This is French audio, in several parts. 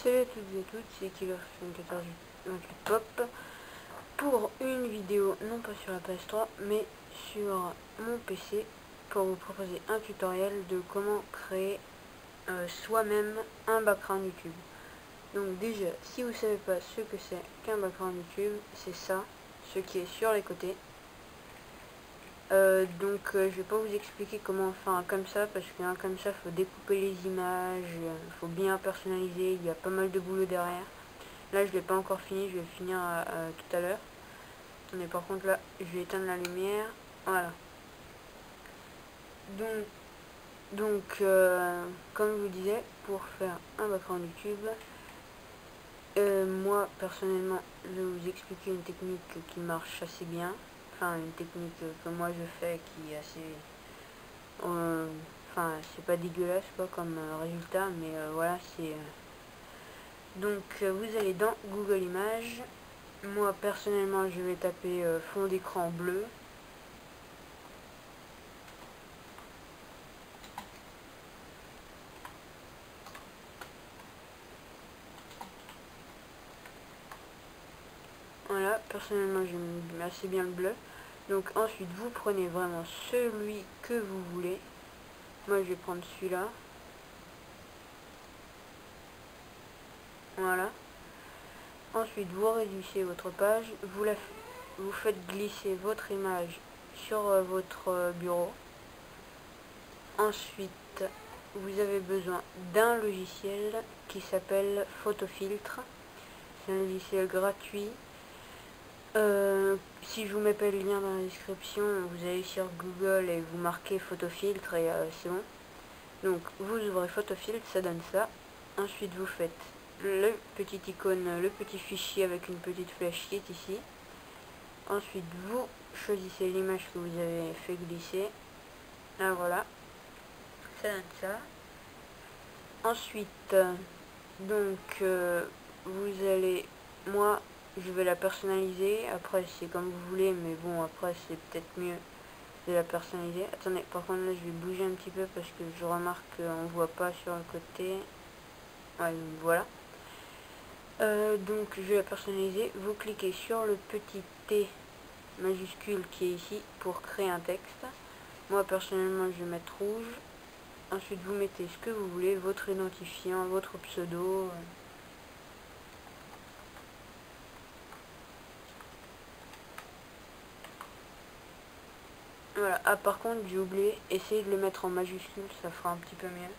Salut à toutes et toutes, c'est Killer7428 Pop pour une vidéo non pas sur la PS3 mais sur mon PC pour vous proposer un tutoriel de comment créer soi-même un background YouTube. Donc déjà, si vous savez pas ce que c'est qu'un background YouTube, c'est ça, ce qui est sur les côtés. Je vais pas vous expliquer comment faire un comme ça, parce qu'un comme ça faut découper les images, faut bien personnaliser, il y a pas mal de boulot derrière. Là je l'ai pas encore fini, je vais finir tout à l'heure. Mais par contre là je vais éteindre la lumière, voilà. Comme je vous disais, pour faire un background YouTube, moi personnellement je vais vous expliquer une technique qui marche assez bien. Enfin une technique que moi je fais qui est assez... Enfin c'est pas dégueulasse quoi comme résultat, mais voilà c'est... Vous allez dans Google Images. Moi personnellement je vais taper fond d'écran bleu. Voilà, personnellement j'aime assez bien le bleu. Donc ensuite vous prenez vraiment celui que vous voulez. Moi je vais prendre celui-là. Voilà. Ensuite vous réduisez votre page, vous faites glisser votre image sur votre bureau. Ensuite vous avez besoin d'un logiciel qui s'appelle Photofiltre. C'est un logiciel gratuit. Si je vous mets pas le lien dans la description, vous allez sur Google et vous marquez Photofiltre et c'est bon. Donc vous ouvrez Photofiltre, ça donne ça. Ensuite vous faites le petit icône, le petit fichier avec une petite flèche qui est ici. Ensuite vous choisissez l'image que vous avez fait glisser. Là voilà, ça donne ça. Ensuite vous allez, moi je vais la personnaliser, après c'est comme vous voulez, mais bon après c'est peut-être mieux de la personnaliser. Attendez, par contre là je vais bouger un petit peu parce que je remarque qu'on voit pas sur le côté. Ouais, voilà. Donc je vais la personnaliser, vous cliquez sur le petit T majuscule qui est ici pour créer un texte. Moi personnellement je vais mettre rouge. Ensuite vous mettez ce que vous voulez, votre identifiant, votre pseudo. Voilà. Ah par contre j'ai oublié, essayez de le mettre en majuscule, ça fera un petit peu mieux.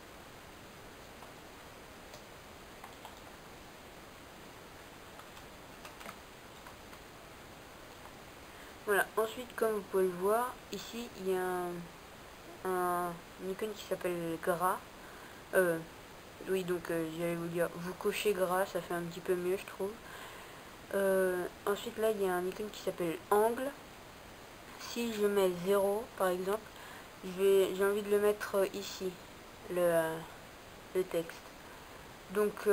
Voilà, ensuite comme vous pouvez le voir, ici il y a une icône qui s'appelle gras. Oui, donc j'allais vous dire, vous cochez gras, ça fait un petit peu mieux je trouve. Ensuite là il y a un icône qui s'appelle angle. Si je mets 0 par exemple, j'ai envie de le mettre ici, le texte. Donc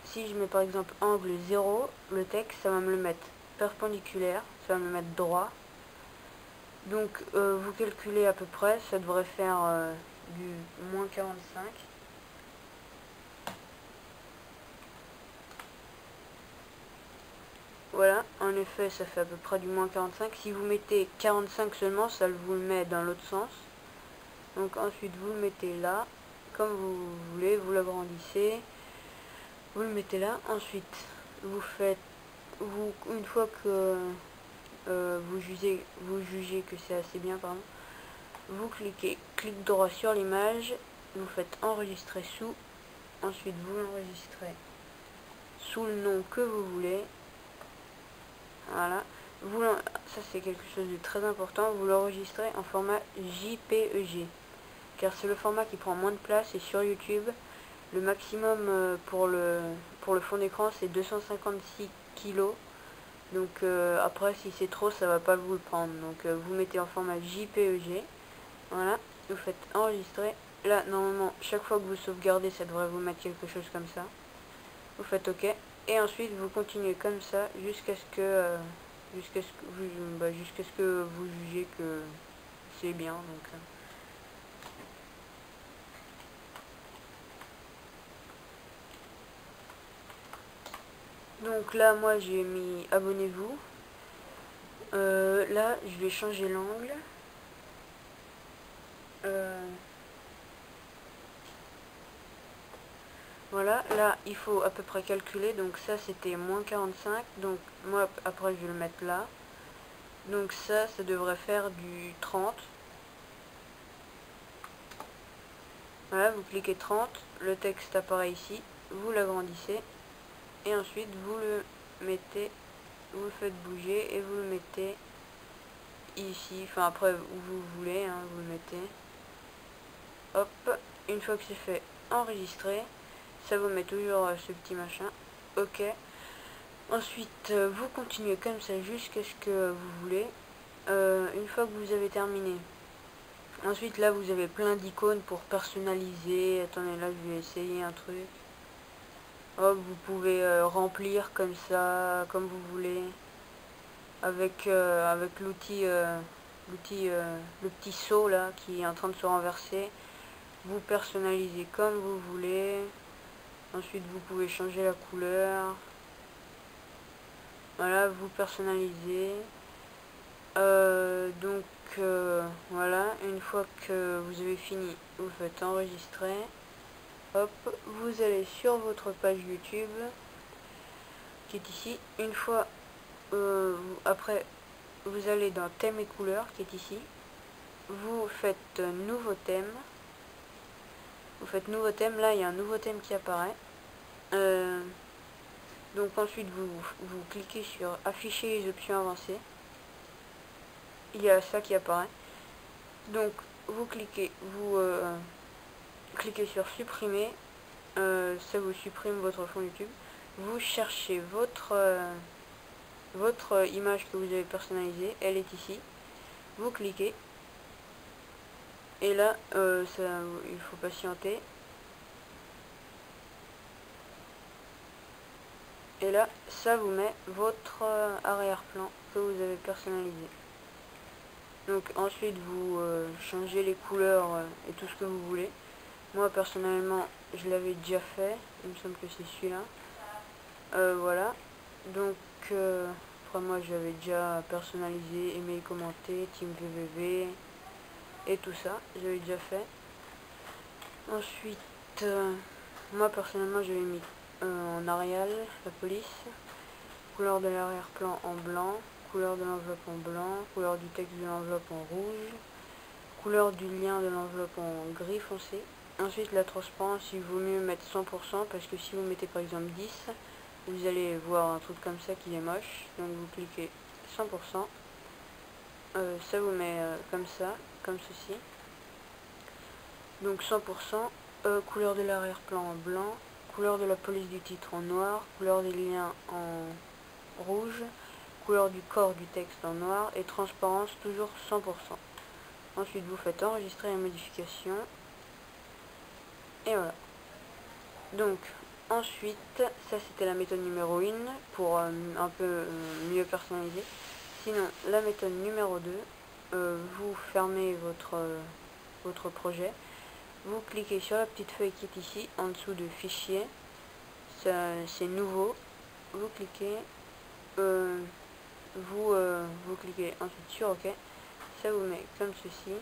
si je mets par exemple angle 0, le texte ça va me le mettre perpendiculaire, ça va me le mettre droit. Donc vous calculez à peu près, ça devrait faire du moins 45. Voilà, en effet ça fait à peu près du moins 45. Si vous mettez 45 seulement, ça vous le met dans l'autre sens. Donc ensuite vous le mettez là, comme vous voulez, vous l'agrandissez, vous le mettez là. Ensuite vous faites, une fois que vous jugez que c'est assez bien, pardon, vous cliquez clic droit sur l'image, vous faites enregistrer sous, ensuite vous l'enregistrez sous le nom que vous voulez. Voilà, ça c'est quelque chose de très important, vous l'enregistrez en format JPEG, car c'est le format qui prend moins de place, et sur YouTube le maximum pour le fond d'écran c'est 256 kg. Donc après si c'est trop ça va pas vous le prendre, donc vous mettez en format JPEG. Voilà, vous faites enregistrer. Là normalement chaque fois que vous sauvegardez ça devrait vous mettre quelque chose comme ça. Vous faites OK et ensuite vous continuez comme ça jusqu'à ce que vous jugez que c'est bien. Donc Donc là, moi, j'ai mis abonnez-vous. Là, je vais changer l'angle. Voilà, là, il faut à peu près calculer. Donc ça, c'était moins 45. Donc moi, après, je vais le mettre là. Donc ça devrait faire du 30. Voilà, vous cliquez 30. Le texte apparaît ici. Vous l'agrandissez. Et ensuite, vous le mettez, vous le faites bouger et vous le mettez ici. Enfin, après, où vous voulez, hein, vous le mettez. Hop, une fois que c'est fait, enregistrer. Ça vous met toujours ce petit machin. Ok. Ensuite, vous continuez comme ça jusqu'à ce que vous voulez. Une fois que vous avez terminé. Ensuite, là, vous avez plein d'icônes pour personnaliser. Attendez, là, je vais essayer un truc. Hop, vous pouvez remplir comme ça, comme vous voulez. Avec l'outil, le petit seau là qui est en train de se renverser. Vous personnalisez comme vous voulez. Ensuite, vous pouvez changer la couleur. Voilà, vous personnalisez. Voilà, une fois que vous avez fini, vous faites enregistrer. Hop, vous allez sur votre page YouTube qui est ici. Une fois, après, vous allez dans thème et couleurs qui est ici. Vous faites nouveau thème. Vous faites nouveau thème, là il y a un nouveau thème qui apparaît. Donc ensuite vous cliquez sur afficher les options avancées. Il y a ça qui apparaît. Donc vous cliquez sur supprimer. Ça vous supprime votre fond YouTube. Vous cherchez votre image que vous avez personnalisée. Elle est ici. Vous cliquez. Et là, il faut patienter. Et là, ça vous met votre arrière-plan que vous avez personnalisé. Donc ensuite, vous changez les couleurs et tout ce que vous voulez. Moi, personnellement, je l'avais déjà fait. Il me semble que c'est celui-là. Voilà. Donc, après moi, j'avais déjà personnalisé, aimé, commenté, Team VVV et tout ça. J'avais déjà fait. Ensuite, moi, personnellement, j'avais mis en Arial, la police, couleur de l'arrière-plan en blanc, couleur de l'enveloppe en blanc, couleur du texte de l'enveloppe en rouge, couleur du lien de l'enveloppe en gris foncé. Ensuite, la transparence, il vaut mieux mettre 100% parce que si vous mettez par exemple 10, vous allez voir un truc comme ça qui est moche. Donc vous cliquez 100%. Ça vous met comme ça, comme ceci. Donc 100%, couleur de l'arrière-plan en blanc, couleur de la police du titre en noir, couleur des liens en rouge, couleur du corps du texte en noir et transparence toujours 100%. Ensuite vous faites enregistrer les modifications. Et voilà. Donc ensuite, ça c'était la méthode numéro 1 pour un peu mieux personnaliser. Sinon, la méthode numéro 2, vous fermez votre projet. Vous cliquez sur la petite feuille qui est ici, en dessous de fichier. C'est nouveau. Vous cliquez. Vous cliquez ensuite sur OK. Ça vous met comme ceci.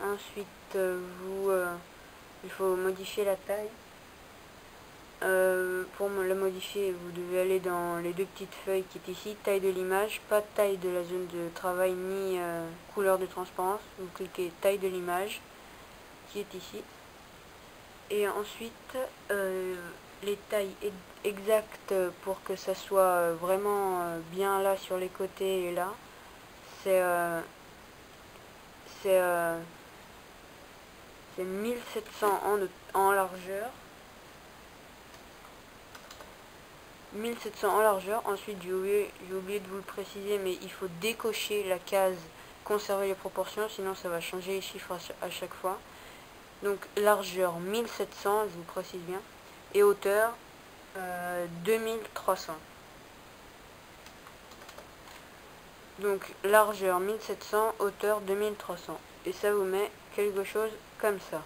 Ensuite, il faut modifier la taille. Pour le modifier, vous devez aller dans les deux petites feuilles qui est ici, taille de l'image, pas taille de la zone de travail ni couleur de transparence. Vous cliquez taille de l'image qui est ici. Et ensuite, les tailles exactes pour que ça soit vraiment bien là sur les côtés et là, c'est 1700 en largeur. 1700 en largeur. Ensuite, j'ai oublié de vous le préciser, mais il faut décocher la case conserver les proportions, sinon ça va changer les chiffres à chaque fois. Donc largeur 1700, je vous précise bien, et hauteur 2300. Donc largeur 1700, hauteur 2300. Et ça vous met quelque chose comme ça.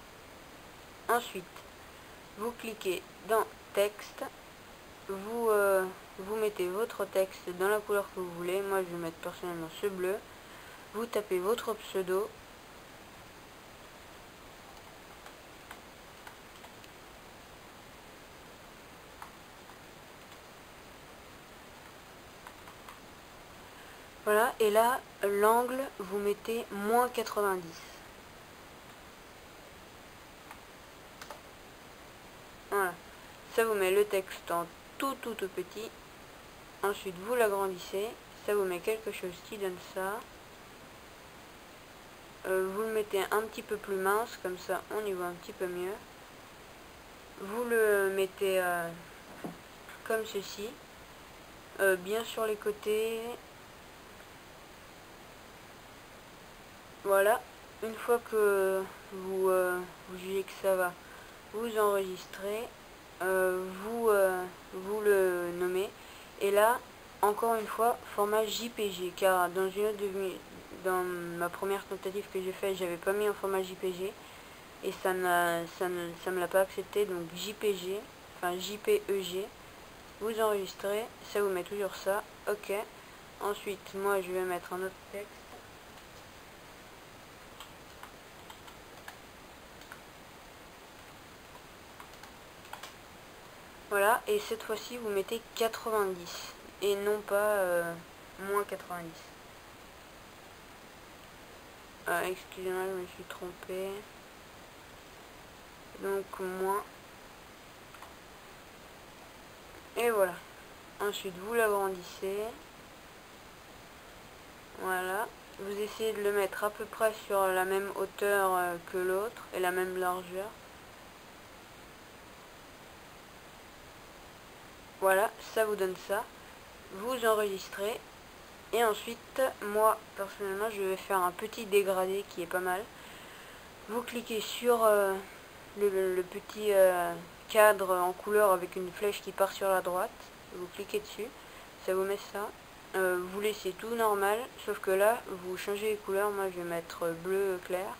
Ensuite, vous cliquez dans texte, vous mettez votre texte dans la couleur que vous voulez. Moi je vais mettre personnellement ce bleu. Vous tapez votre pseudo. Voilà, et là, l'angle, vous mettez -90. Voilà, ça vous met le texte en tout petit. Ensuite, vous l'agrandissez, ça vous met quelque chose qui donne ça. Vous le mettez un petit peu plus mince, comme ça on y voit un petit peu mieux. Vous le mettez comme ceci, bien sur les côtés. Voilà, une fois que vous jugez que ça va, vous enregistrez, vous le nommez, et là, encore une fois, format JPG, car dans ma première tentative que j'ai faite, j'avais pas mis en format JPG, et ça me l'a pas accepté, donc JPG, enfin JPEG, vous enregistrez, ça vous met toujours ça, ok. Ensuite, moi je vais mettre un autre texte. Voilà, et cette fois-ci vous mettez 90 et non pas -90. Excusez-moi, je me suis trompé. Donc moins. Et voilà. Ensuite vous l'agrandissez. Voilà. Vous essayez de le mettre à peu près sur la même hauteur que l'autre et la même largeur. Voilà, ça vous donne ça. Vous enregistrez. Et ensuite, moi, personnellement, je vais faire un petit dégradé qui est pas mal. Vous cliquez sur le petit cadre en couleur avec une flèche qui part sur la droite. Vous cliquez dessus, ça vous met ça. Vous laissez tout normal, sauf que là, vous changez les couleurs. Moi, je vais mettre bleu clair.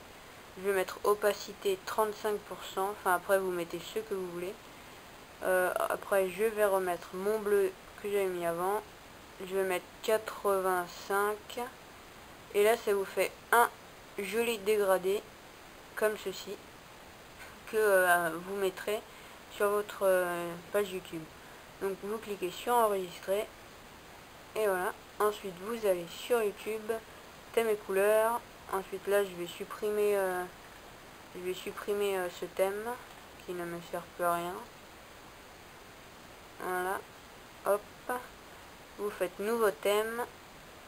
Je vais mettre opacité 35%. Enfin, après, vous mettez ce que vous voulez. Après, je vais remettre mon bleu que j'avais mis avant. Je vais mettre 85. Et là, ça vous fait un joli dégradé, comme ceci, que vous mettrez sur votre page YouTube. Donc, vous cliquez sur enregistrer. Et voilà. Ensuite, vous allez sur YouTube, thème et couleurs. Ensuite, là, je vais supprimer ce thème qui ne me sert plus à rien. Voilà. Hop. Vous faites nouveau thème.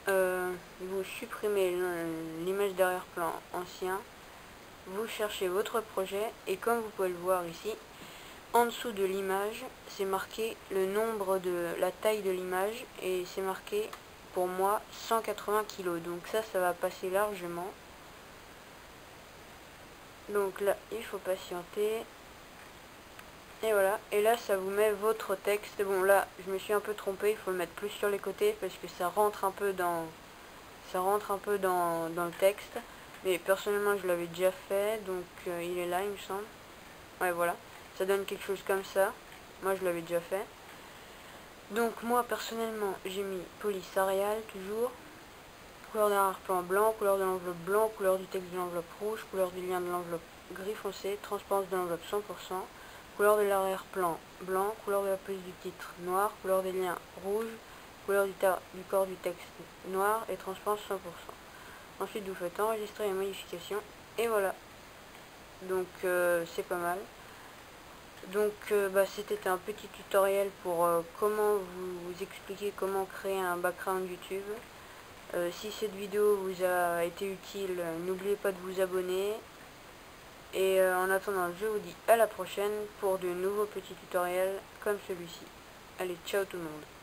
Vous supprimez l'image d'arrière-plan ancien. Vous cherchez votre projet. Et comme vous pouvez le voir ici, en dessous de l'image, c'est marqué le nombre de la taille de l'image. Et c'est marqué pour moi 180 kg. Donc ça va passer largement. Donc là, il faut patienter. Et voilà, et là ça vous met votre texte. Bon là, je me suis un peu trompé, il faut le mettre plus sur les côtés parce que ça rentre un peu dans le texte. Mais personnellement je l'avais déjà fait, donc il est là il me semble. Ouais voilà, ça donne quelque chose comme ça. Moi je l'avais déjà fait. Donc moi personnellement j'ai mis police Arial toujours. Couleur d'arrière-plan blanc, couleur de l'enveloppe blanc, couleur du texte de l'enveloppe rouge, couleur du lien de l'enveloppe gris foncé, transparence de l'enveloppe 100%. Couleur de l'arrière-plan blanc, couleur de la police du titre noir, couleur des liens rouge, couleur du corps du texte noir et transparence 100%. Ensuite vous faites enregistrer les modifications et voilà. Donc c'est pas mal. Donc c'était un petit tutoriel pour comment vous expliquer comment créer un background YouTube. Si cette vidéo vous a été utile, n'oubliez pas de vous abonner. Et en attendant, je vous dis à la prochaine pour de nouveaux petits tutoriels comme celui-ci. Allez, ciao tout le monde.